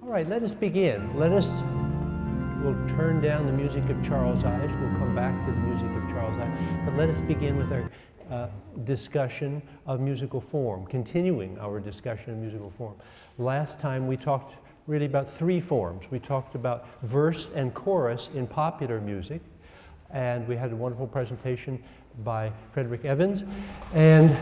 All right, let us begin. We'll turn down the music of Charles Ives. We'll come back to the music of Charles Ives. But let us begin with our discussion of musical form, continuing our discussion of musical form. Last time we talked really about three forms. We talked about verse and chorus in popular music, and we had a wonderful presentation by Frederick Evans. And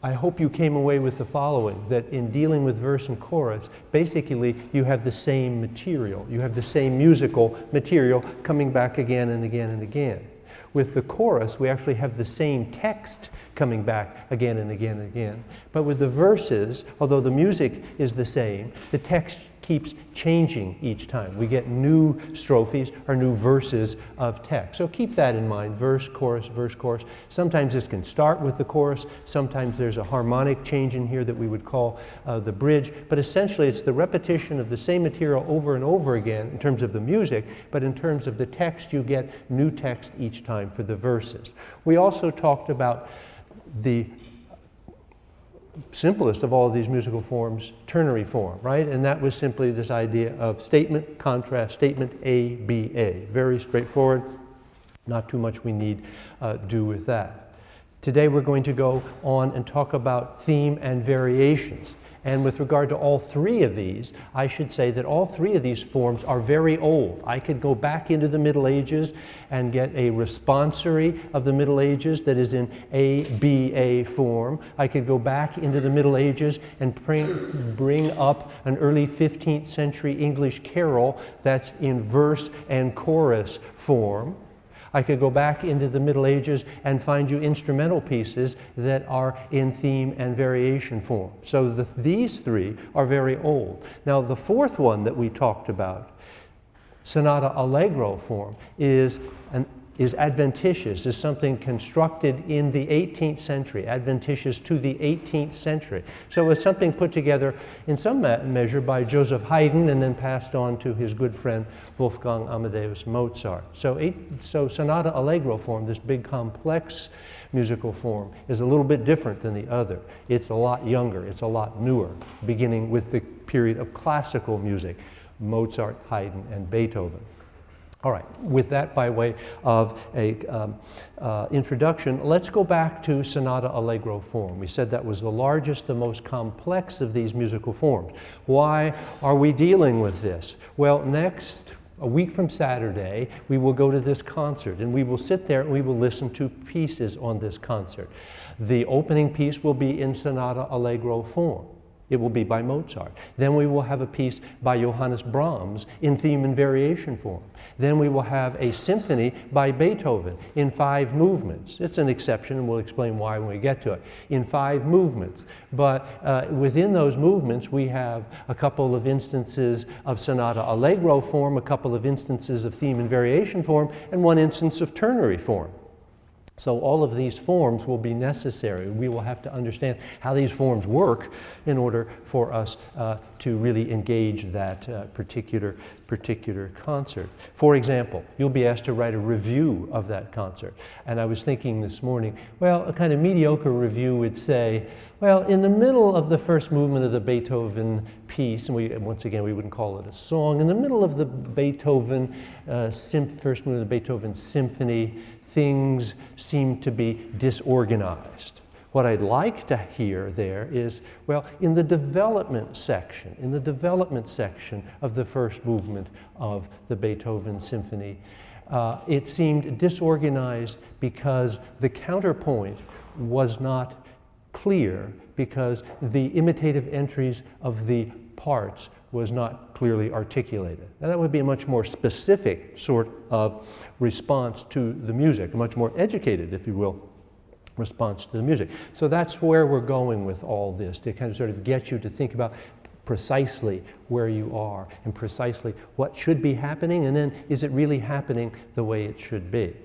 I hope you came away with the following, that in dealing with verse and chorus, basically you have the same material. You have the same musical material coming back again and again and again. With the chorus, we actually have the same text coming back again and again and again. But with the verses, although the music is the same, the text keeps changing each time. We get new strophes or new verses of text. So keep that in mind, verse, chorus, verse, chorus. Sometimes this can start with the chorus. Sometimes there's a harmonic change in here that we would call the bridge. But essentially it's the repetition of the same material over and over again in terms of the music, but in terms of the text you get new text each time for the verses. We also talked about the simplest of all of these musical forms, ternary form, right? And that was simply this idea of statement, contrast, statement, A, B, A. Very straightforward, not too much we need do with that. Today we're going to go on and talk about theme and variations. And with regard to all three of these, I should say that all three of these forms are very old. I could go back into the Middle Ages and get a responsory of the Middle Ages that is in A-B-A form. I could go back into the Middle Ages and bring up an early 15th century English carol that's in verse and chorus form. I could go back into the Middle Ages and find you instrumental pieces that are in theme and variation form. So these three are very old. Now the fourth one that we talked about, Sonata-Allegro form, is adventitious, is something constructed in the 18th century, adventitious to the 18th century. So it's something put together in some measure by Joseph Haydn and then passed on to his good friend Wolfgang Amadeus Mozart. So Sonata-Allegro form, this big complex musical form, is a little bit different than the other. It's a lot younger, it's a lot newer, beginning with the period of classical music, Mozart, Haydn, and Beethoven. All right, with that by way of a introduction, let's go back to Sonata-Allegro form. We said that was the largest, the most complex of these musical forms. Why are we dealing with this? Well, a week from Saturday, we will go to this concert, and we will sit there and we will listen to pieces on this concert. The opening piece will be in Sonata-Allegro form. It will be by Mozart. Then we will have a piece by Johannes Brahms in theme and variation form. Then we will have a symphony by Beethoven in 5 movements. It's an exception, and we'll explain why when we get to it. In 5 movements. But within those movements, we have a couple of instances of Sonata-Allegro form, a couple of instances of theme and variation form, and 1 instance of ternary form. So all of these forms will be necessary. We will have to understand how these forms work in order for us to really engage that particular concert. For example, you'll be asked to write a review of that concert. And I was thinking this morning, well, a kind of mediocre review would say, well, in the middle of the first movement of the Beethoven piece, and once again, we wouldn't call it a song, in the middle of the Beethoven, first movement of the Beethoven symphony, things seem to be disorganized. What I'd like to hear there is, well, in the development section of the first movement of the Beethoven symphony, it seemed disorganized because the counterpoint was not clear, because the imitative entries of the parts was not clearly articulated. Now that would be a much more specific sort of response to the music, a much more educated, if you will, response to the music. So that's where we're going with all this, to kind of sort of get you to think about precisely where you are and precisely what should be happening, and then is it really happening the way it should be.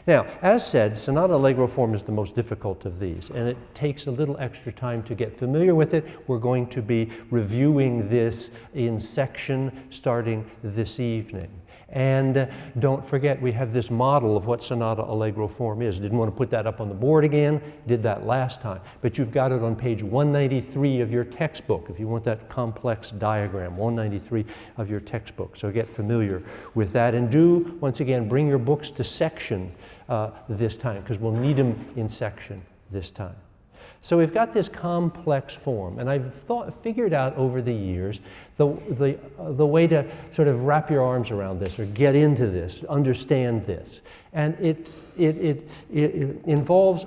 Now, as said, Sonata-Allegro form is the most difficult of these, and it takes a little extra time to get familiar with it. We're going to be reviewing this in section starting this evening. And don't forget, we have this model of what Sonata-Allegro form is. Didn't want to put that up on the board again, did that last time. But you've got it on page 193 of your textbook, if you want that complex diagram, 193 of your textbook. So get familiar with that. And do, once again, bring your books to section this time, because we'll need them in section this time. So we've got this complex form, and I've figured out over the years the way to sort of wrap your arms around this or get into this, understand this. And it involves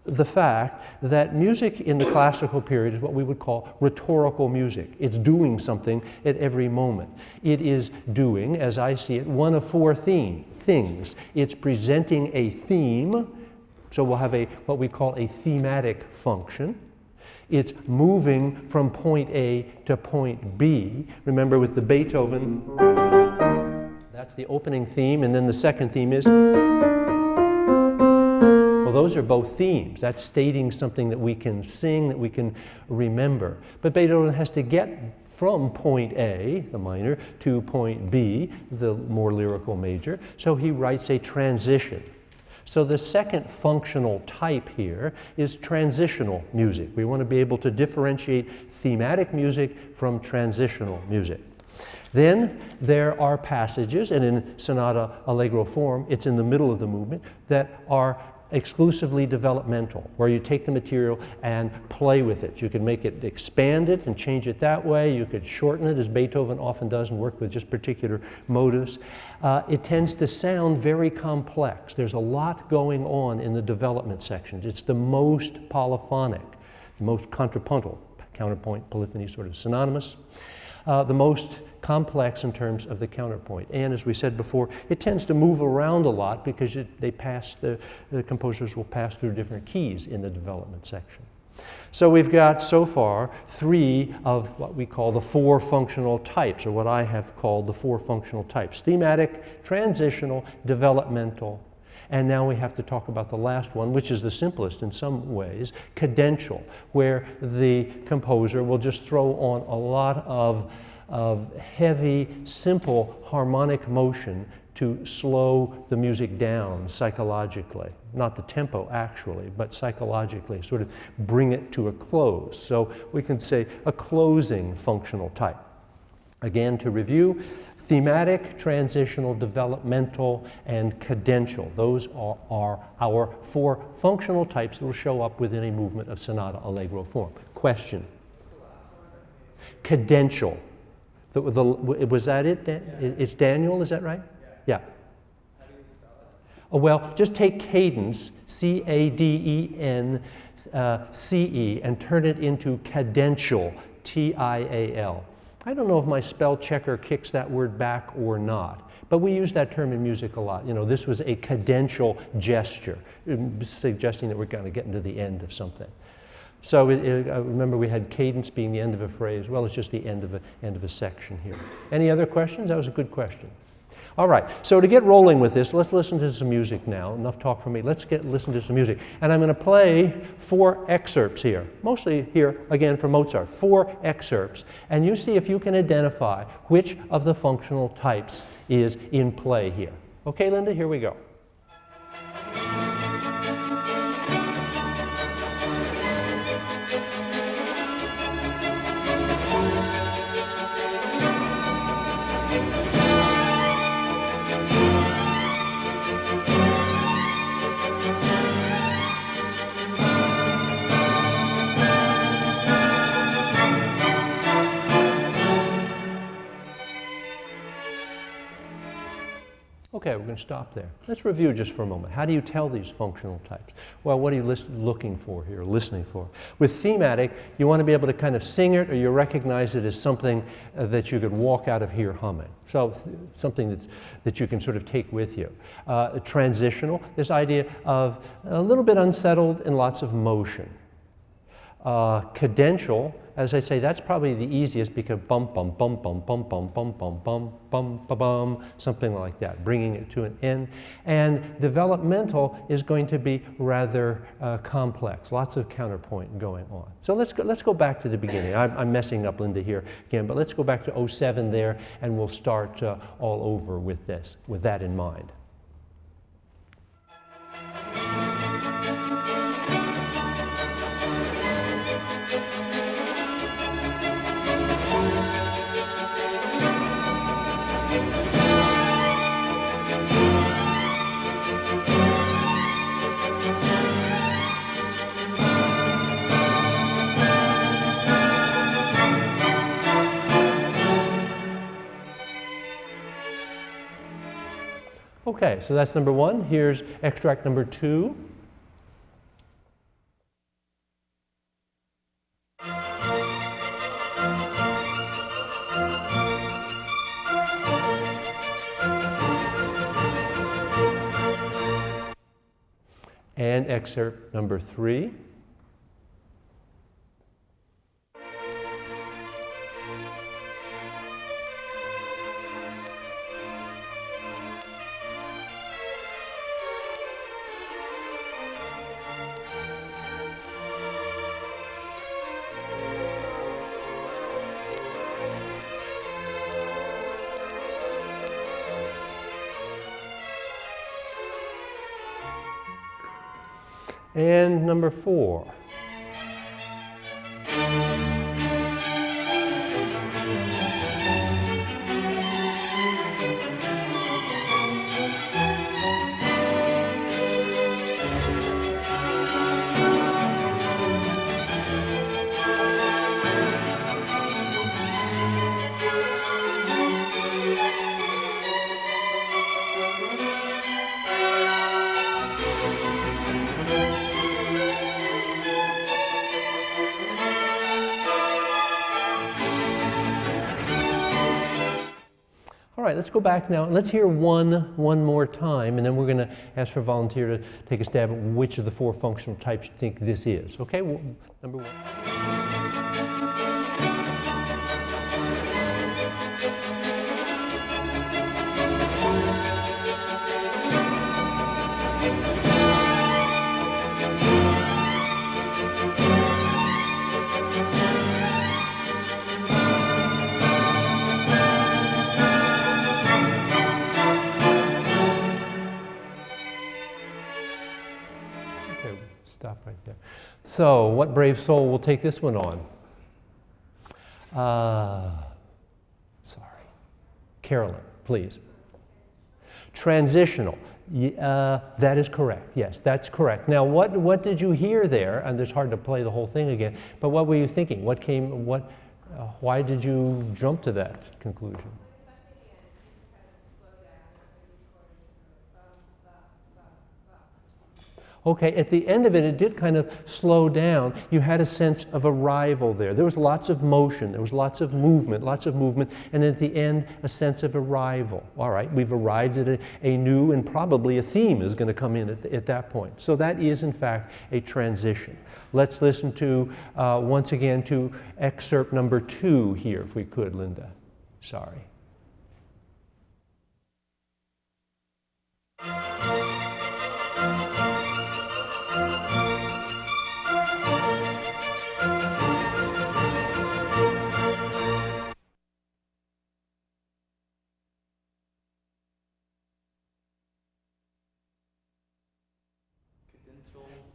the fact that music in the classical period is what we would call rhetorical music. It's doing something at every moment. It is doing, as I see it, one of four things. It's presenting a theme. So we'll have what we call a thematic function. It's moving from point A to point B. Remember with the Beethoven, that's the opening theme, and then the second theme is, well, those are both themes. That's stating something that we can sing, that we can remember. But Beethoven has to get from point A, the minor, to point B, the more lyrical major. So he writes a transition. So the second functional type here is transitional music. We want to be able to differentiate thematic music from transitional music. Then there are passages, and in Sonata-Allegro form, it's in the middle of the movement, that are exclusively developmental, where you take the material and play with it. You can make it, expand it and change it that way. You could shorten it, as Beethoven often does, and work with just particular motives. It tends to sound very complex. There's a lot going on in the development sections. It's the most polyphonic, the most contrapuntal, counterpoint, polyphony, sort of synonymous. The most complex in terms of the counterpoint. And as we said before, it tends to move around a lot because the composers will pass through different keys in the development section. So we've got so far three of what we call the four functional types, or what I have called the four functional types: thematic, transitional, developmental. And now we have to talk about the last one, which is the simplest in some ways, cadential, where the composer will just throw on a lot of heavy, simple harmonic motion to slow the music down psychologically. Not the tempo actually, but psychologically, sort of bring it to a close. So we can say a closing functional type. Again, to review, thematic, transitional, developmental, and cadential. Those are our four functional types that will show up within a movement of Sonata-Allegro form. Question? Cadential. Was that it? It's Daniel, is that right? Yeah. How do you spell it? Oh, well, just take cadence, C-A-D-E-N-C-E, and turn it into cadential, T-I-A-L. I don't know if my spell checker kicks that word back or not, but we use that term in music a lot. You know, this was a cadential gesture, suggesting that we're going to get into the end of something. So I remember we had cadence being the end of a phrase. Well, it's just the end of a section here. Any other questions? That was a good question. All right, so to get rolling with this, let's listen to some music now. Enough talk from me. Let's listen to some music. And I'm going to play 4 excerpts here, mostly here, again, from Mozart. 4 excerpts. And you see if you can identify which of the functional types is in play here. Okay, Linda, here we go. Okay, we're going to stop there. Let's review just for a moment. How do you tell these functional types? Well, what are you looking for here, listening for? With thematic, you want to be able to kind of sing it, or you recognize it as something that you could walk out of here humming. So something that you can sort of take with you. Transitional, this idea of a little bit unsettled and lots of motion. Cadential as I say, that's probably the easiest because bum, bum, bum, bum, bum, bum, bum, bum, bum, bum, bum, bum, something like that, bringing it to an end. And developmental is going to be rather complex, lots of counterpoint going on. So let's go back to the beginning. I'm messing up Linda here again, but let's go back to 07 there, and we'll start all over with this, with that in mind. Okay, so that's number one. Here's extract number two. And excerpt number three. And number four. All right, let's go back now. Let's hear one more time, and then we're going to ask for a volunteer to take a stab at which of the four functional types you think this is. Okay, well, number one. Stop right there. So, what brave soul will take this one on? Sorry. Carolyn, please. Transitional. That is correct. Yes, that's correct. Now, what did you hear there? And it's hard to play the whole thing again. But what were you thinking? Why did you jump to that conclusion? Okay, at the end of it, it did kind of slow down. You had a sense of arrival there. There was lots of motion, there was lots of movement, and at the end, a sense of arrival. All right, we've arrived at a new and probably a theme is going to come in at that point. So that is, in fact, a transition. Let's listen to, once again, to excerpt number 2 here, if we could, Linda. Sorry.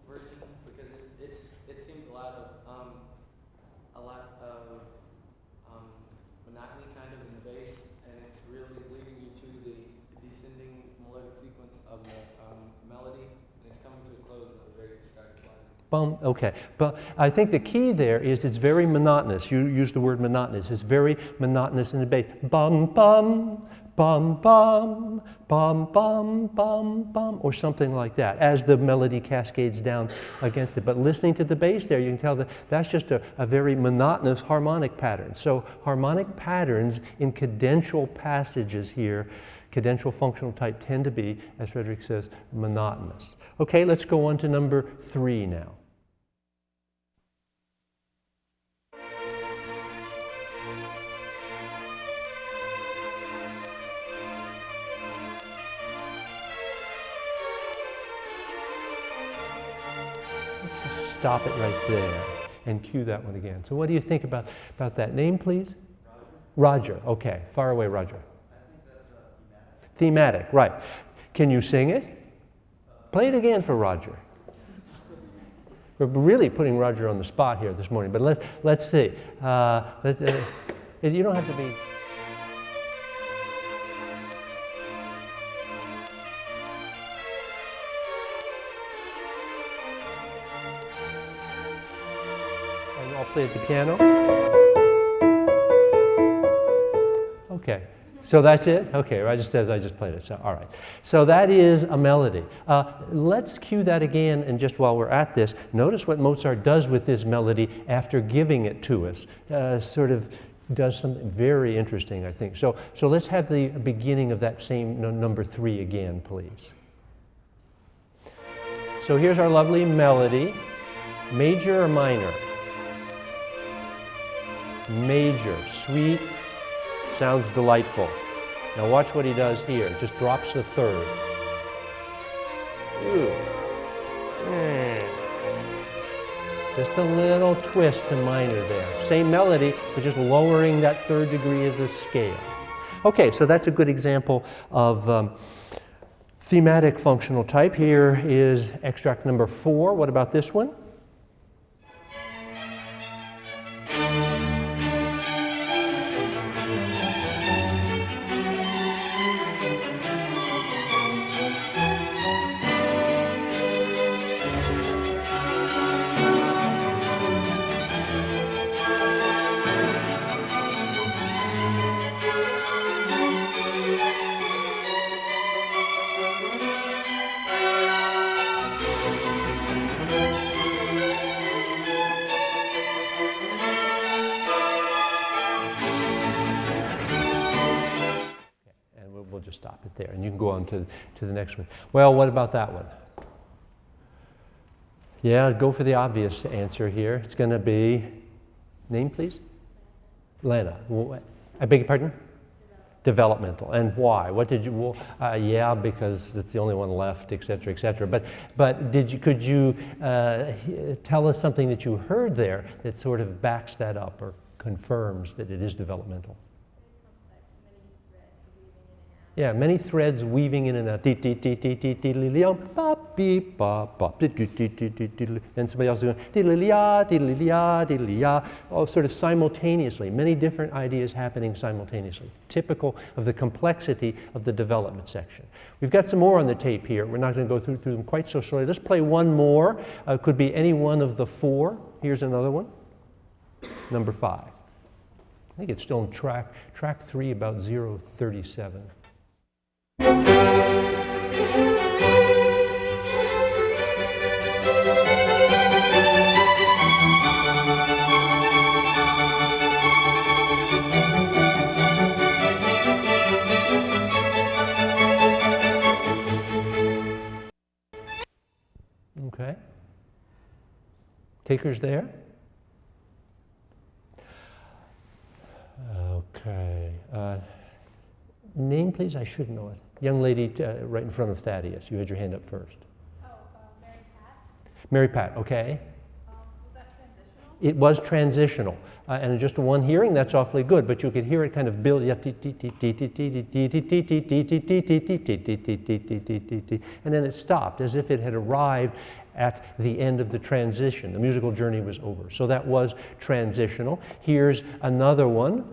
Version, because it seemed a lot of monotony kind of in the bass, and it's really leading you to the descending melodic sequence of the melody, and it's coming to a close, and I was ready to start playing. Bum, okay, but I think the key there is it's very monotonous. You use the word monotonous. It's very monotonous in the bass. Bum, bum, bum, bum, bum, bum, bum, bum, or something like that, as the melody cascades down against it. But listening to the bass there, you can tell that that's just a very monotonous harmonic pattern. So harmonic patterns in cadential passages here, cadential functional type, tend to be, as Frederick says, monotonous. Okay, let's go on to number 3 now. stop it right there and cue that one again. So what do you think about that? Name, please? Roger. Roger, okay. Far away, Roger. I think that's thematic. Thematic, right. Can you sing it? Play it again for Roger. We're really putting Roger on the spot here this morning, but let's see. You don't have to be... And I'll play at the piano. Okay. So that's it? Okay, I just played it, so all right. So that is a melody. Let's cue that again, and just while we're at this, notice what Mozart does with this melody after giving it to us. Sort of does something very interesting, I think. So let's have the beginning of that same number 3 again, please. So here's our lovely melody. Major or minor? Major, sweet. Sounds delightful. Now watch what he does here. Just drops the 3rd. Ooh. Just a little twist to minor there. Same melody, but just lowering that 3rd degree of the scale. Okay, so that's a good example of thematic functional type. Here is extract number 4. What about this one? We'll just stop it there, and you can go on to the next one. Well, what about that one? Yeah, go for the obvious answer here. It's going to be, name please? Lena. I beg your pardon? Developmental. And why? What did you? Yeah, because it's the only one left, et cetera, et cetera. But could you tell us something that you heard there that sort of backs that up or confirms that it is developmental? Yeah, many threads weaving in and out. Then somebody else is going, all sort of simultaneously. Many different ideas happening simultaneously. Typical of the complexity of the development section. We've got some more on the tape here. We're not going to go through them quite so slowly. Let's play one more. Could be any one of the 4. Here's another one. Number 5. I think it's still on track 3, about 0:37. Okay. Takers there? Okay. Name, please? I should know it. Young lady right in front of Thaddeus. You had your hand up first. Oh, Mary Pat. Mary Pat, okay. Was that transitional? It was transitional. And just one hearing, that's awfully good, but you could hear it kind of build. And then it stopped, as if it had arrived at the end of the transition. The musical journey was over. So that was transitional. Here's another one.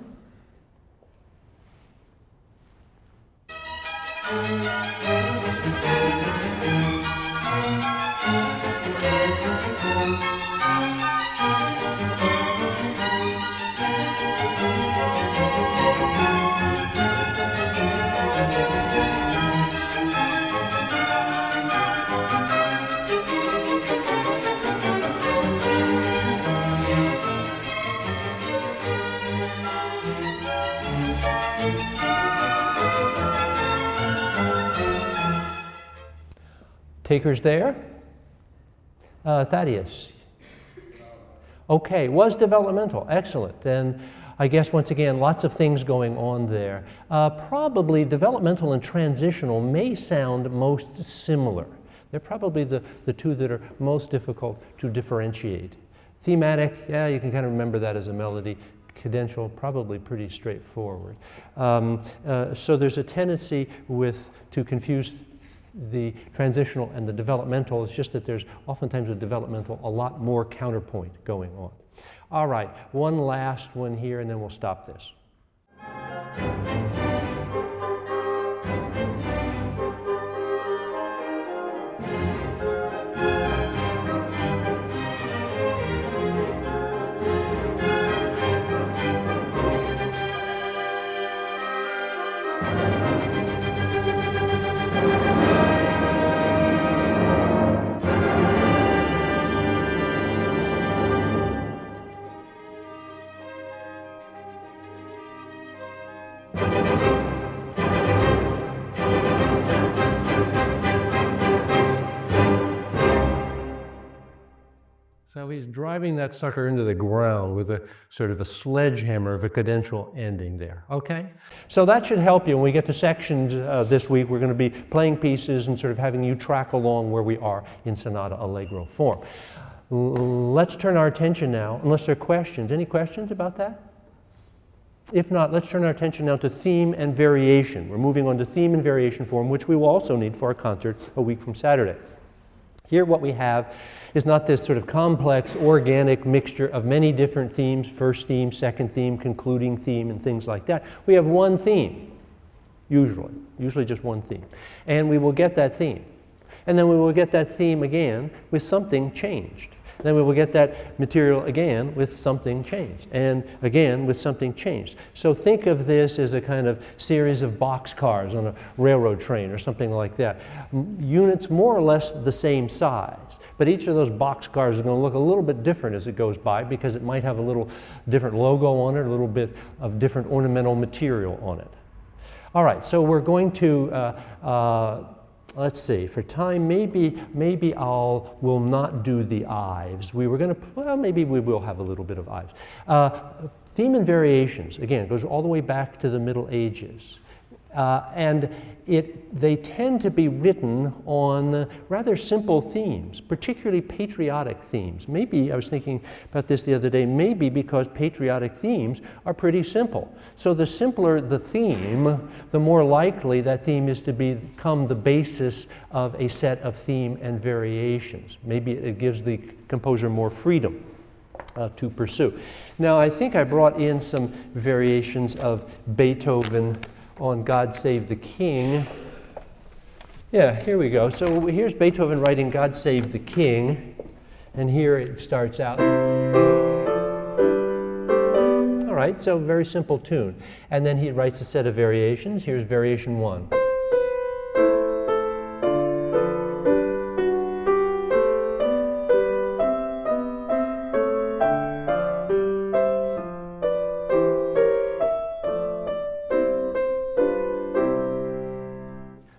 Takers there? Thaddeus. Okay, was developmental. Excellent. And I guess, once again, lots of things going on there. Probably developmental and transitional may sound most similar. They're probably the two that are most difficult to differentiate. Thematic, yeah, you can kind of remember that as a melody. Cadential, probably pretty straightforward. So there's a tendency to confuse the transitional and the developmental. It's just that there's oftentimes a developmental, a lot more counterpoint going on. All right, one last one here, and then we'll stop this. So he's driving that sucker into the ground with a sort of a sledgehammer of a cadential ending there, okay? So that should help you when we get to sections this week. We're going to be playing pieces and sort of having you track along where we are in Sonata-Allegro form. Let's turn our attention now, unless there are questions. Any questions about that? If not, let's turn our attention now to theme and variation. We're moving on to theme and variation form, which we will also need for our concert a week from Saturday. Here what we have is not this sort of complex, organic mixture of many different themes, first theme, second theme, concluding theme, and things like that. We have one theme, usually just one theme. And we will get that theme. And then we will get that theme again with something changed. Then we will get that material again with something changed, and again with something changed. So think of this as a kind of series of boxcars on a railroad train or something like that. Units more or less the same size, but each of those boxcars is going to look a little bit different as it goes by because it might have a little different logo on it, a little bit of different ornamental material on it. All right, so we're going to let's see, for time, maybe we'll not do the ives. We were going to, well, maybe we will have a little bit of ives. Theme and variations, again, it goes all the way back to the Middle Ages. And they tend to be written on rather simple themes, particularly patriotic themes. Maybe, I was thinking about this the other day, maybe because patriotic themes are pretty simple. So the simpler the theme, the more likely that theme is to become the basis of a set of theme and variations. Maybe it gives the composer more freedom to pursue. Now, I think I brought in some variations of Beethoven on God Save the King. Yeah, here we go. So here's Beethoven writing God Save the King, and here it starts out. All right, so very simple tune. And then he writes a set of variations. Here's variation 1.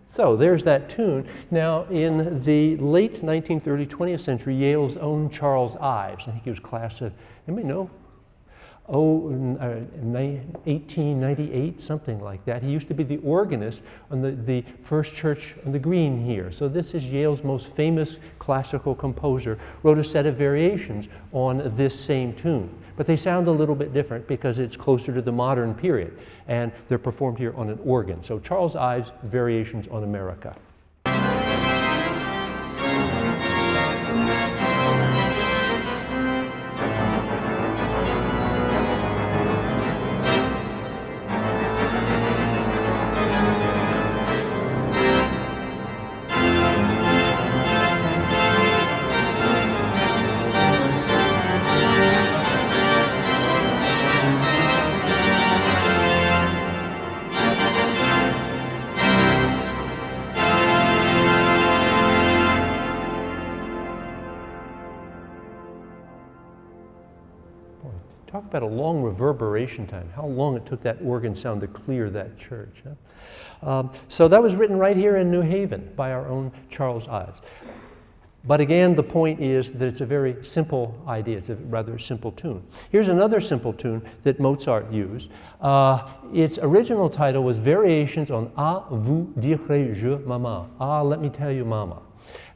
So there's that tune. Now, in the late 19th, early 20th century, Yale's own Charles Ives, I think he was class of, anybody know? 1898, something like that. He used to be the organist on the First Church on the Green here. So this is Yale's most famous classical composer, wrote a set of variations on this same tune. But they sound a little bit different because it's closer to the modern period, and they're performed here on an organ. So Charles Ives, Variations on America. Talk about a long reverberation time, how long it took that organ sound to clear that church. Huh? So that was written right here in New Haven by our own Charles Ives. But again, the point is that it's a very simple idea. It's a rather simple tune. Here's another simple tune that Mozart used. Its original title was Variations on Ah, vous direz je, Mama. Ah, let me tell you, Mama.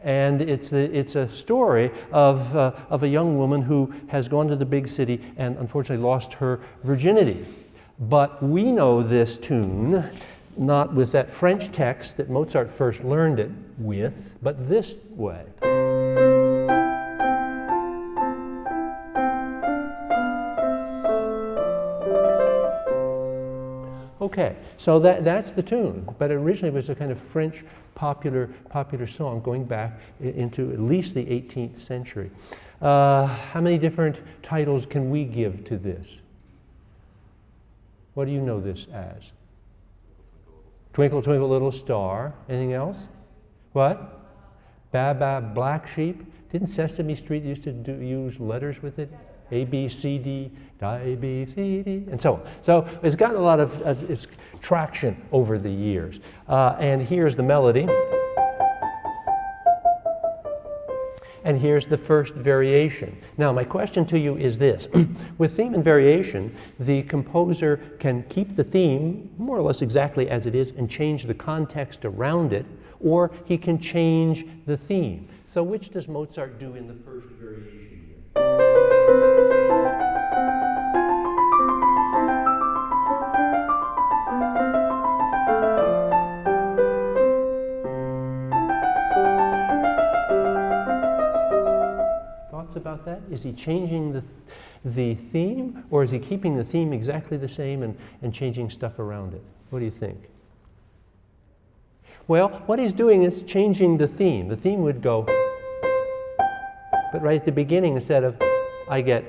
And it's a story of a young woman who has gone to the big city and unfortunately lost her virginity. But we know this tune not with that French text that Mozart first learned it with, but this way. Okay, so that's the tune, but it originally was a kind of French popular song going back into at least the 18th century. How many different titles can we give to this? What do you know this as? Twinkle, Twinkle, Little Star. Anything else? What? Baa, Black Sheep. Didn't Sesame Street used to use letters with it? A, B, C, D, A, B, C, D, and so on. So it's gotten a lot of traction over the years. And here's the melody. And here's the first variation. Now, my question to you is this. With theme and variation, the composer can keep the theme more or less exactly as it is and change the context around it, or he can change the theme. So which does Mozart do in the first variation here? About that? Is he changing the theme, or is he keeping the theme exactly the same and changing stuff around it? What do you think? Well, what he's doing is changing the theme. The theme would go, but right at the beginning, instead of I get,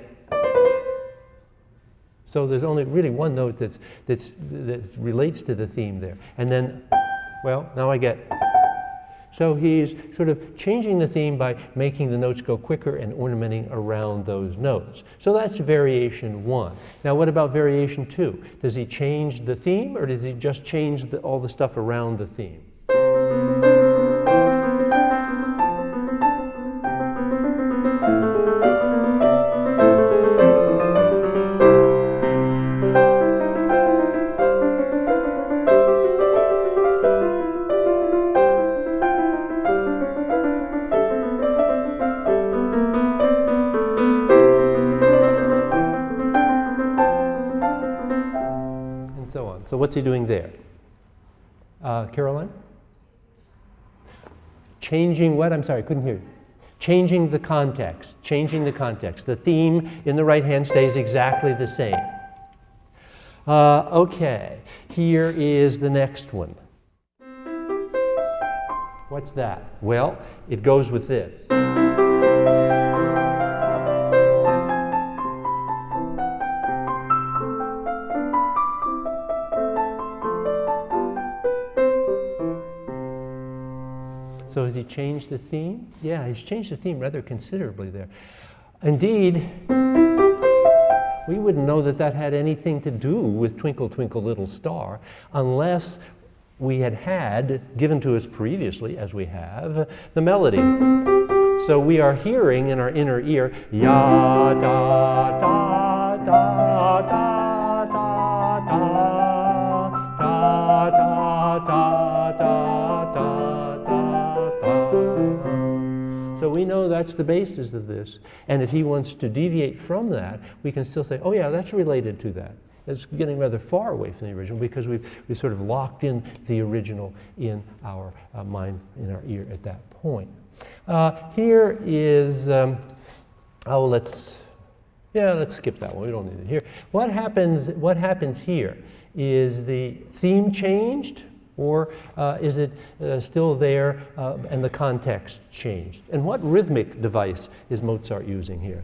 so there's only really one note that relates to the theme there. And then, well, now I get. So he's sort of changing the theme by making the notes go quicker and ornamenting around those notes. So that's variation 1. Now what about variation 2? Does he change the theme, or does he just change all the stuff around the theme? So what's he doing there? Caroline? Changing what? I'm sorry, I couldn't hear you. Changing the context. Changing the context. The theme in the right hand stays exactly the same. Okay, here is the next one. What's that? Well, it goes with this. So has he changed the theme? Yeah, he's changed the theme rather considerably there. Indeed, we wouldn't know that that had anything to do with Twinkle, Twinkle, Little Star unless we had given to us previously, as we have, the melody. So we are hearing in our inner ear, ya, da, da, da, da, da, da, da, da, da, da, da. So we know that's the basis of this. And if he wants to deviate from that, we can still say, oh yeah, that's related to that. It's getting rather far away from the original because we've sort of locked in the original in our mind, in our ear at that point. Here is, let's skip that one. We don't need it here. What happens here? Is the theme changed? Or is it still there and the context changed? And what rhythmic device is Mozart using here?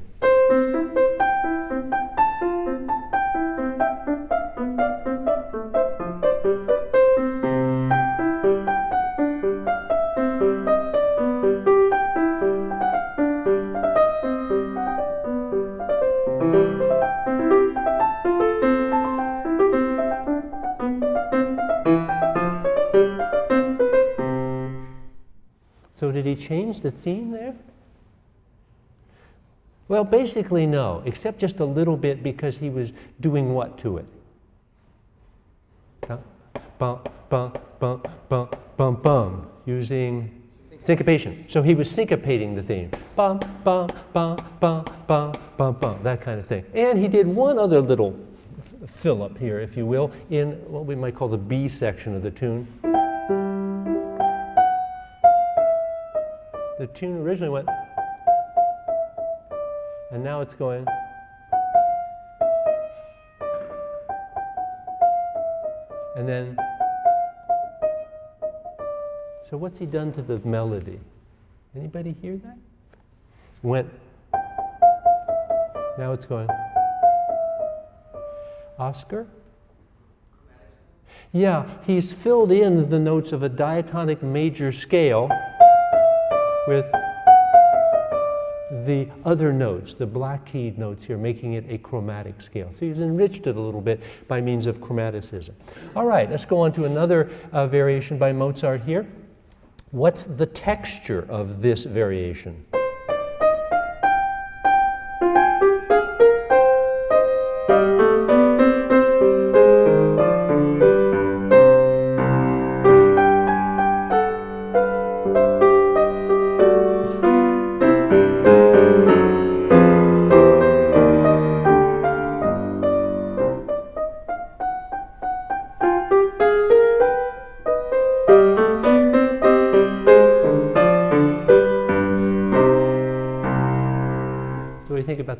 So did he change the theme there? Well, basically no, except just a little bit because he was doing what to it? Bum, bum, bum, bum, bum, bum, using Syncopation. So he was syncopating the theme. Bum, bum, bum, bum, bum, bum, bum, that kind of thing. And he did one other little fill up here, if you will, in what we might call the B section of the tune. The tune originally went, and now it's going. And then, so what's he done to the melody? Anybody hear that? Went, now it's going. Oscar? Yeah, he's filled in the notes of a diatonic major scale with the other notes, the black keyed notes here, making it a chromatic scale. So he's enriched it a little bit by means of chromaticism. All right, let's go on to another variation by Mozart here. What's the texture of this variation?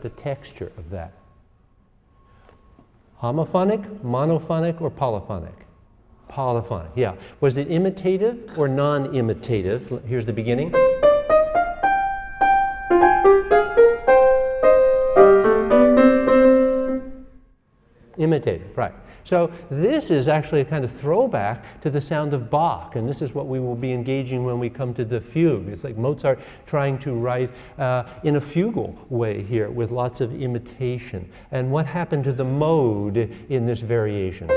The texture of that. Homophonic, monophonic, or polyphonic? Polyphonic, yeah. Was it imitative or non-imitative? Here's the beginning. Imitative, right. So this is actually a kind of throwback to the sound of Bach, and this is what we will be engaging when we come to the fugue. It's like Mozart trying to write in a fugal way here with lots of imitation. And what happened to the mode in this variation?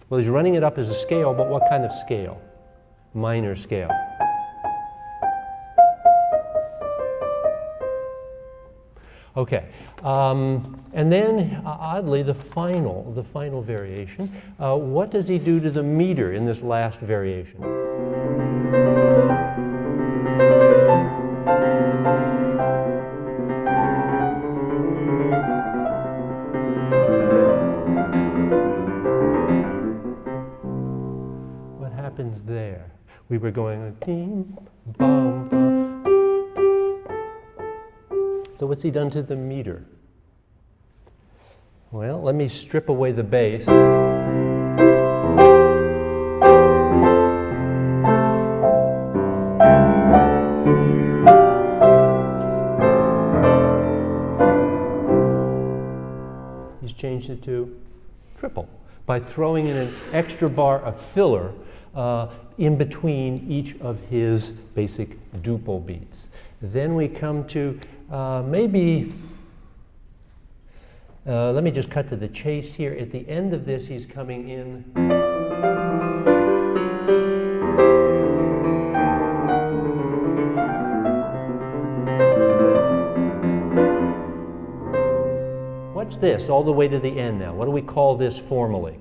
Well, he's running it up as a scale, but what kind of scale? Minor scale. Okay, and then oddly, the final variation. What does he do to the meter in this last variation? What happens there? We were going ding, bum, bum. So what's he done to the meter? Well, let me strip away the bass. He's changed it to triple by throwing in an extra bar of filler in between each of his basic duple beats. Then we come to let me just cut to the chase here. At the end of this, he's coming in. What's this all the way to the end now? What do we call this formally?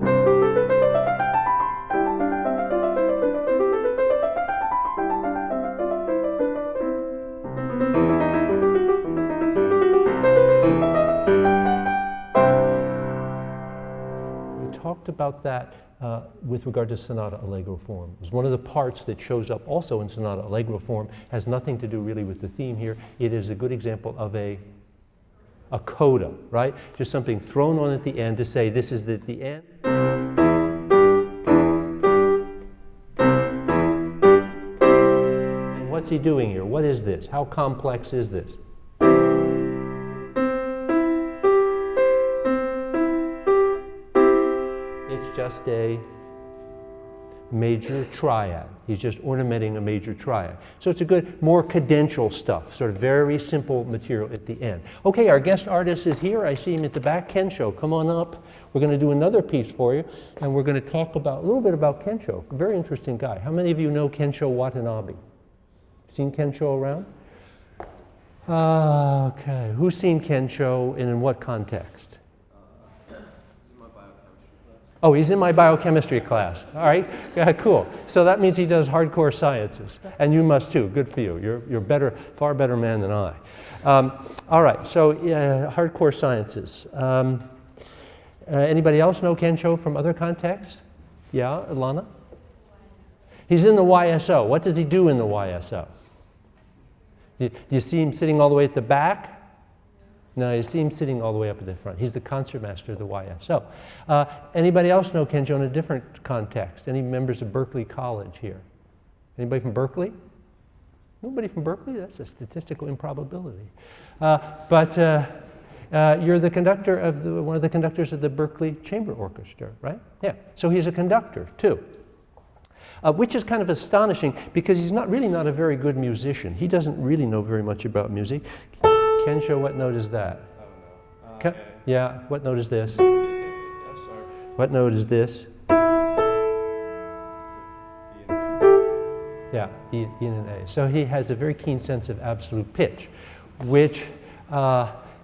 About that with regard to Sonata-Allegro form. It was one of the parts that shows up also in Sonata-Allegro form, has nothing to do really with the theme here. It is a good example of a coda, right? Just something thrown on at the end to say this is at the end. And what's he doing here? What is this? How complex is this? Just a major triad. He's just ornamenting a major triad. So it's a good, more cadential stuff, sort of very simple material at the end. Okay, our guest artist is here. I see him at the back. Kensho, come on up. We're going to do another piece for you, and we're going to talk about a little bit about Kensho. Very interesting guy. How many of you know Kensho Watanabe? Seen Kensho around? Okay, who's seen Kensho and in what context? Oh, he's in my biochemistry class. All right, yeah, cool. So that means he does hardcore sciences, and you must too. Good for you. You're better, far better man than I. All right, so hardcore sciences. Anybody else know Kensho from other contexts? Yeah, Ilana? He's in the YSO. What does he do in the YSO? Do you see him sitting all the way at the back? No, you see him sitting all the way up at the front. He's the concertmaster of the YSO. Anybody else know Kensho in a different context? Any members of Berkeley College here? Anybody from Berkeley? Nobody from Berkeley? That's a statistical improbability. But you're the conductor of one of the conductors of the Berkeley Chamber Orchestra, right? Yeah. So he's a conductor too. Which is kind of astonishing because he's really not a very good musician. He doesn't really know very much about music. Kensho, what note is that? I don't know. Yeah, what note is this? Yes, sir. What note is this? Yeah, E and an A. So he has a very keen sense of absolute pitch, which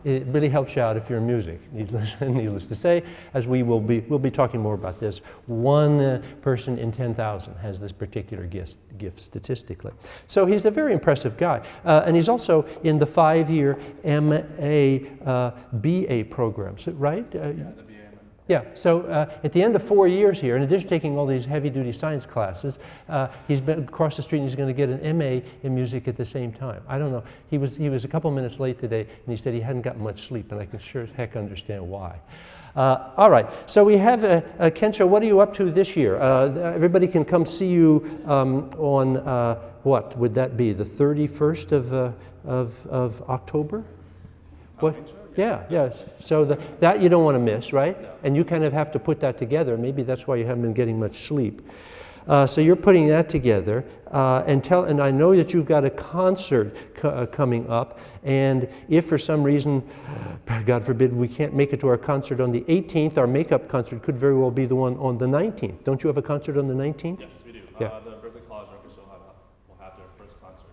it really helps you out if you're in music, needless to say, as we'll be talking more about this. One person in 10,000 has this particular gift statistically. So he's a very impressive guy. And he's also in the 5-year MA BA program, so, right? Yeah, the BA. Yeah, so at the end of 4 years here, in addition to taking all these heavy-duty science classes, he's been across the street and he's going to get an MA in music at the same time. I don't know. He was a couple minutes late today, and he said he hadn't gotten much sleep, and I can sure as heck understand why. All right, so we have Kensho. What are you up to this year? Everybody can come see you on what would that be? The 31st of October? What? Yeah, yes. So that you don't want to miss, right? No. And you kind of have to put that together. Maybe that's why you haven't been getting much sleep. So you're putting that together, and I know that you've got a concert coming up. And if for some reason, God forbid, we can't make it to our concert on the 18th, our makeup concert could very well be the one on the 19th. Don't you have a concert on the 19th? Yes, we do. Yeah. The Berkeley College Orchestra will have their first concert.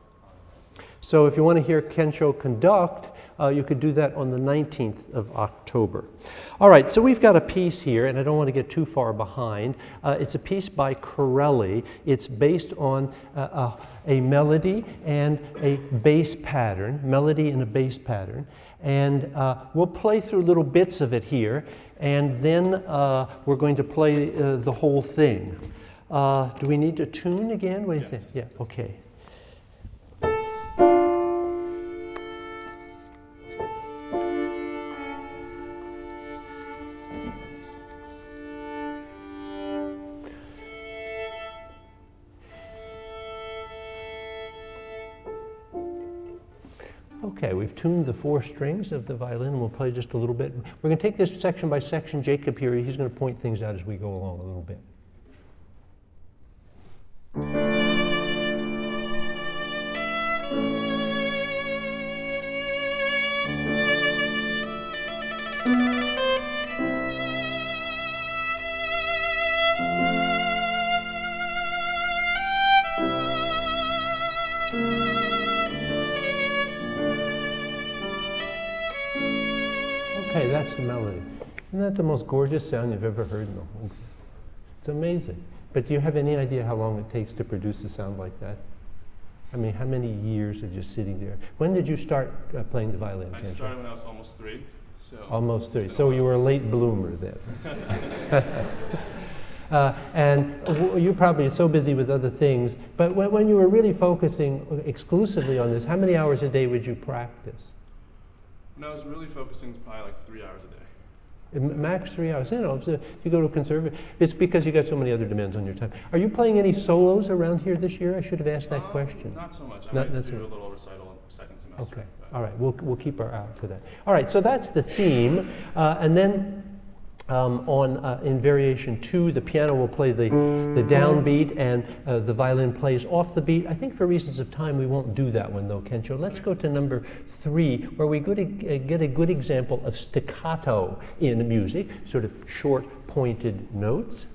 So if you want to hear Kensho conduct, you could do that on the 19th of October. All right, so we've got a piece here, and I don't want to get too far behind. It's a piece by Corelli. It's based on a melody and a bass pattern, melody and a bass pattern. And we'll play through little bits of it here, and then we're going to play the whole thing. Do we need to tune again? What do you think? Yeah, okay. Okay, we've tuned the 4 strings of the violin, and we'll play just a little bit. We're going to take this section by section. Jacob here, he's going to point things out as we go along a little bit. Okay, that's the melody. Isn't that the most gorgeous sound you've ever heard in the whole? It's amazing. But do you have any idea how long it takes to produce a sound like that? I mean, how many years of just sitting there? When did you start playing the violin? I started when I was almost 3. So Almost 3. So you were a late bloomer then. And you're probably so busy with other things. But when you were really focusing exclusively on this, how many hours a day would you practice? When I was really focusing, probably like 3 hours a day. Max 3 hours. You know, if you go to a conservative, it's because you got so many other demands on your time. Are you playing any solos around here this year? I should have asked that question. Not so much. I Not might so do much. a little recital in second semester. Okay. but- All right. We'll keep our eye out for that. All right. So that's the theme, and then. In variation 2, the piano will play the downbeat and the violin plays off the beat. I think for reasons of time we won't do that one though, Kensho. Let's go to number 3, where we get a good example of staccato in music, sort of short pointed notes.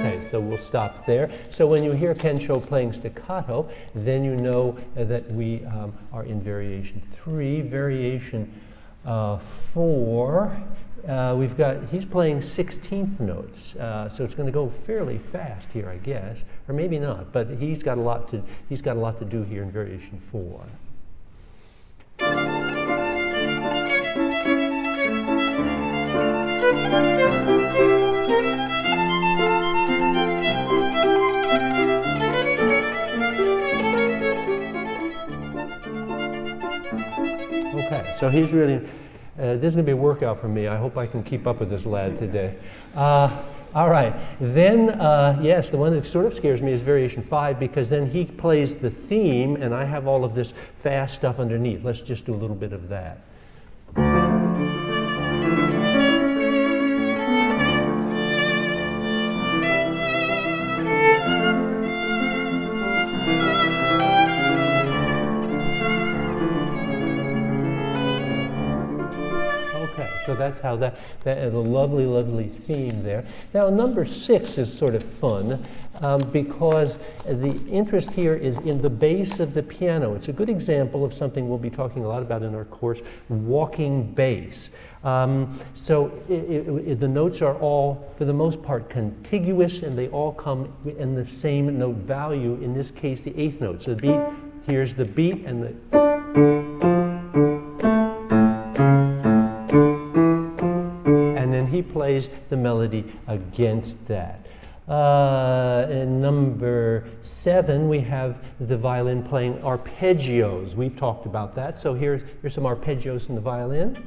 Okay, so we'll stop there. So when you hear Kensho playing staccato, then you know that we are in variation 3. Variation 4, he's playing 16th notes, so it's going to go fairly fast here, I guess, or maybe not. But he's got a lot to do here in variation 4. Okay, so he's really, this is going to be a workout for me. I hope I can keep up with this lad today. All right, then, yes, the one that sort of scares me is variation 5, because then he plays the theme, and I have all of this fast stuff underneath. Let's just do a little bit of that. So that's how that a lovely, lovely theme there. Now, number 6 is sort of fun because the interest here is in the bass of the piano. It's a good example of something we'll be talking a lot about in our course, walking bass. So the notes are all, for the most part, contiguous, and they all come in the same note value, in this case, the 8th note. So the beat, here's the beat, and the... he plays the melody against that. In number 7, we have the violin playing arpeggios. We've talked about that. So here's some arpeggios in the violin.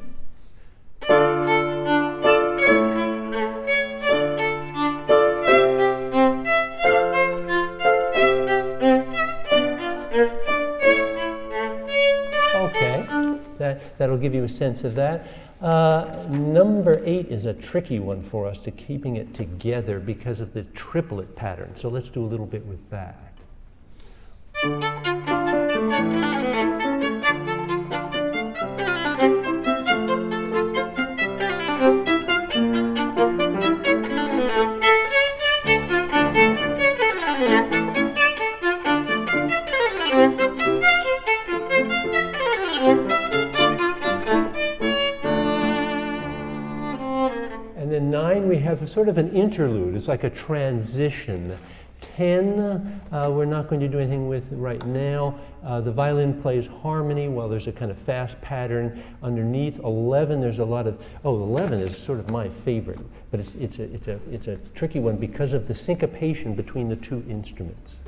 Okay, that'll give you a sense of that. Number 8 is a tricky one for us, to keeping it together because of the triplet pattern. So let's do a little bit with that. And then 9, we have sort of an interlude. It's like a transition. 10, we're not going to do anything with right now. The violin plays harmony while there's a kind of fast pattern underneath. 11, there's a lot of, 11 is sort of my favorite, but it's a tricky one because of the syncopation between the two instruments.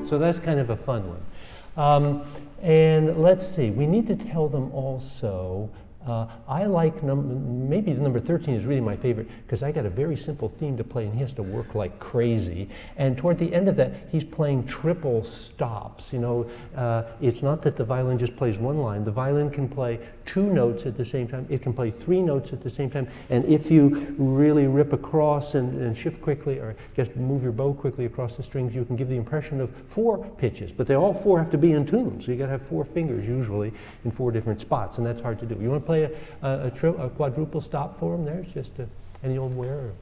So that's kind of a fun one. And let's see, we need to tell them also, I like, maybe the number 13 is really my favorite, because I got a very simple theme to play and he has to work like crazy. And toward the end of that, he's playing triple stops. You know, it's not that the violin just plays one line. The violin can play 2 notes at the same time. It can play 3 notes at the same time. And if you really rip across and shift quickly, or just move your bow quickly across the strings, you can give the impression of 4 pitches. But they all 4 have to be in tune. So you got to have 4 fingers usually in 4 different spots, and that's hard to do. You want to play a quadruple stop for them? There's just any old where?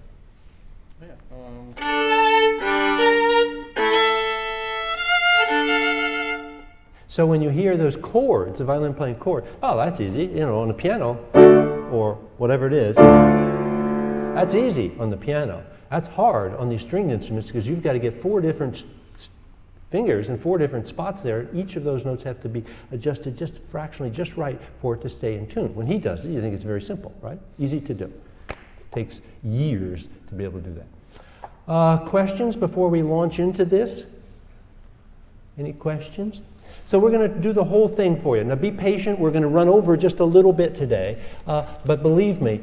So when you hear those chords, the violin playing chord, that's easy. You know, on the piano or whatever it is, that's easy on the piano. That's hard on these stringed instruments because you've got to get 4 different fingers in 4 different spots there. Each of those notes have to be adjusted just fractionally, just right for it to stay in tune. When he does it, you think it's very simple, right? Easy to do. It takes years to be able to do that. Questions before we launch into this? Any questions? So we're going to do the whole thing for you. Now be patient. We're going to run over just a little bit today. But believe me,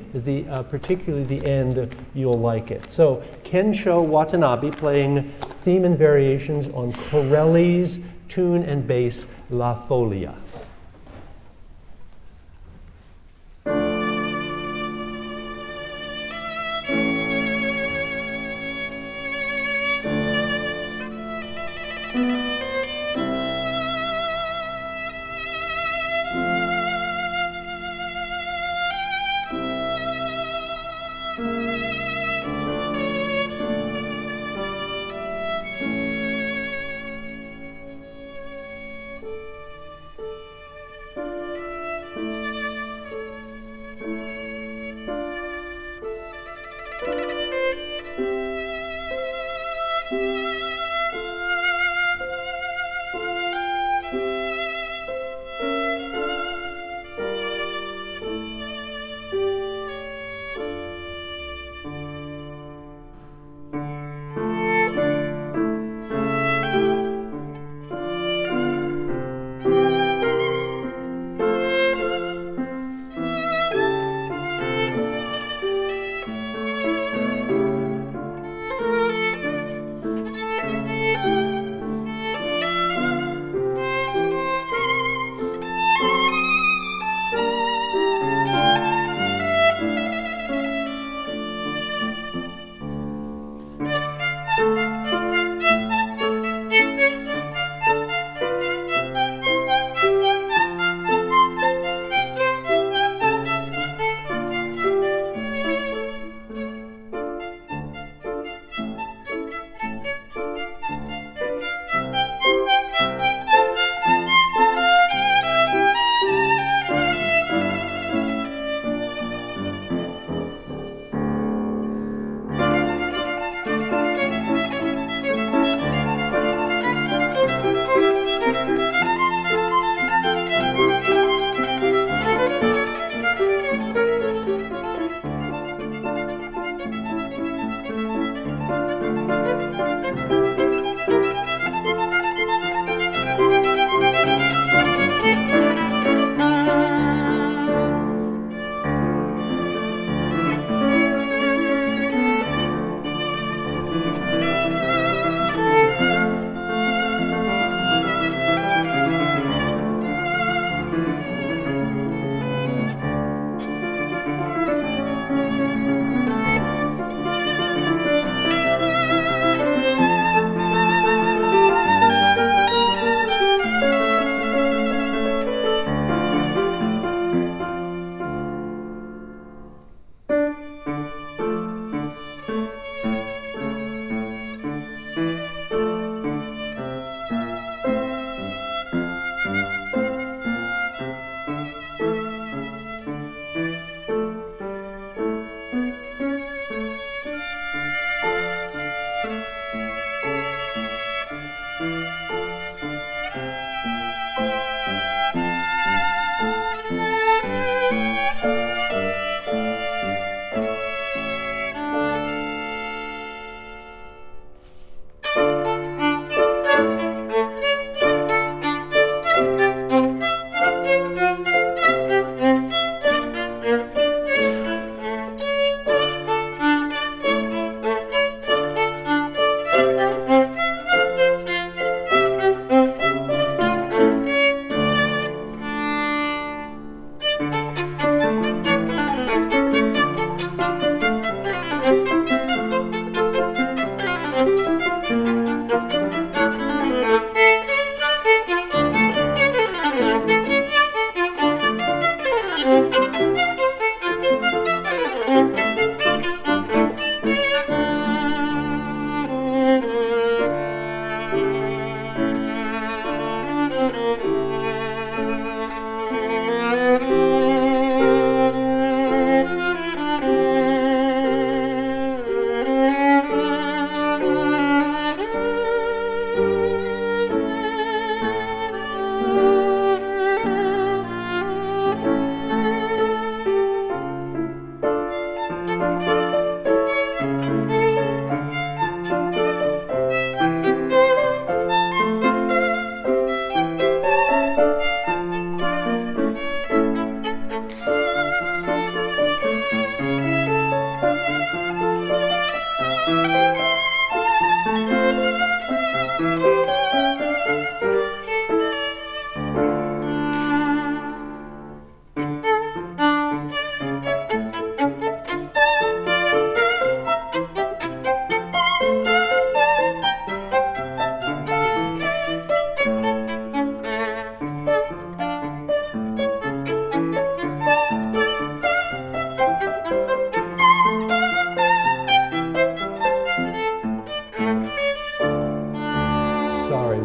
particularly the end, you'll like it. So Kensho Watanabe playing theme and variations on Corelli's tune and bass, La Folia.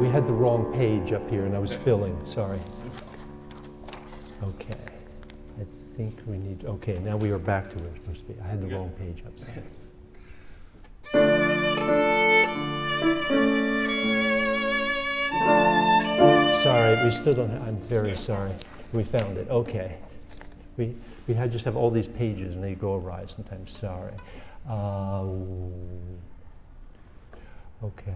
we had the wrong page up here and I was filling, sorry. Okay, I think we need, okay, now we are back to where it's supposed to be. I had the wrong page up, sorry. Sorry, we still don't have, I'm very sorry. We found it, okay. We had just have all these pages and they go awry sometimes, sorry. Okay.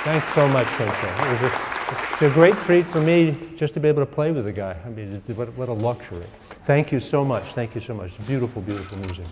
Thanks so much, Kensho. It's a great treat for me just to be able to play with the guy. I mean, what a luxury. Thank you so much. Thank you so much. Beautiful, beautiful music.